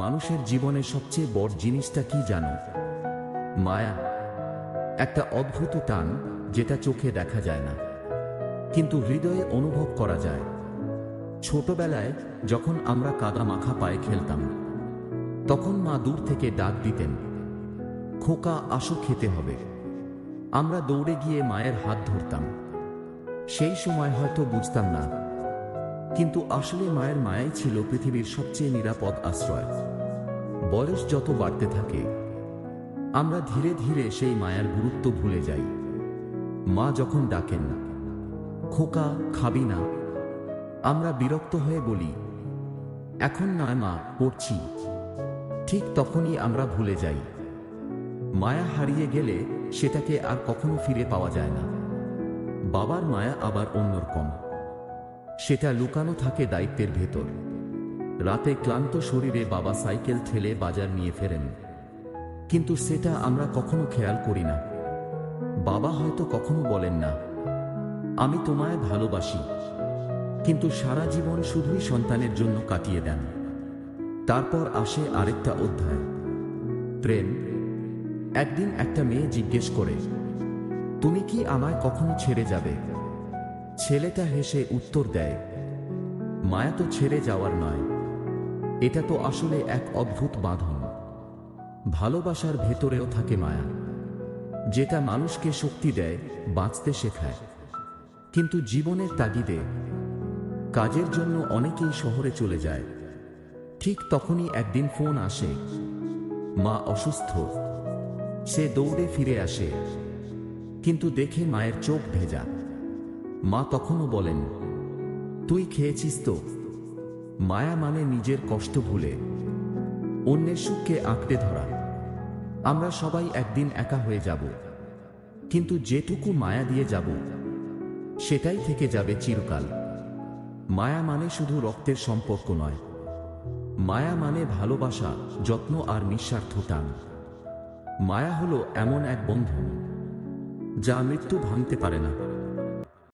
মানুষের জীবনে সবচেয়ে বড় জিনিসটা কি জানো? মায়া। একটা অদ্ভুত টান, যেটা চোখে দেখা যায় না, কিন্তু হৃদয়ে অনুভব করা যায়। ছোটবেলায় যখন আমরা কাদা মাখা পায়ে খেলতাম, তখন মা দূর থেকে ডাক দিতেন, খোকা আসো খেতে হবে। আমরা দৌড়ে গিয়ে মায়ের হাত ধরতাম। সেই সময় হয়তো বুঝতাম না, কিন্তু আসলে মায়ের মায়াই ছিল পৃথিবীর সবচেয়ে নিরাপদ আশ্রয়। বয়স যত বাড়তে থাকে, আমরা ধীরে ধীরে সেই মায়ার গুরুত্ব ভুলে যাই। মা যখন ডাকেন, খোকা খাবি না, আমরা বিরক্ত হয়ে বলি, এখন নয় মা, পড়ছি। ঠিক তখনই আমরা ভুলে যাই, মায়া হারিয়ে গেলে সেটাকে আর কখনো ফিরে পাওয়া যায় না। বাবার মায়া আবার অন্যরকম। সেটা লুকানো থাকে দায়িত্বের ভেতর। রাতে ক্লান্ত শরীরে বাবা সাইকেল ঠেলে বাজার নিয়ে ফেরেন, কিন্তু সেটা আমরা কখনো খেয়াল করি না। বাবা হয়তো কখনো বলেন না, আমি তোমায় ভালোবাসি, কিন্তু সারা জীবন শুধুই সন্তানের জন্য কাটিয়ে দেন। তারপর আসে আরেকটা অধ্যায়, প্রেম। একদিন একটা মেয়ে জিজ্ঞেস করে, তুমি কি আমায় কখনো ছেড়ে যাবে? ছেলেটা হেসে উত্তর দেয়, মায়া তো ছেড়ে যাওয়ার নয়, এটা তো আসলে এক অদ্ভুত বাঁধন। ভালোবাসার ভেতরেও থাকে মায়া, যেটা মানুষকে শক্তি দেয়, বাঁচতে শেখায়। কিন্তু জীবনের তাগিদে, কাজের জন্য অনেকেই শহরে চলে যায়। ঠিক তখনই একদিন ফোন আসে, মা অসুস্থ। সে দৌড়ে ফিরে আসে, কিন্তু দেখে মায়ের চোখ ভেজা। মা তখনও বলেন, তুই খেয়েছিস তো? মায়া মানে নিজের কষ্ট ভুলে অন্যের সুখকে আঁকড়ে ধরা। আমরা সবাই একদিন একা হয়ে যাব, কিন্তু যেটুকু মায়া দিয়ে যাব, সেটাই থেকে যাবে চিরকাল। মায়া মানে শুধু রক্তের সম্পর্ক নয়, মায়া মানে ভালোবাসা, যত্ন আর নিঃস্বার্থ টান। মায়া হলো এমন এক বন্ধন, যা মৃত্যু ভাঙতে পারে না।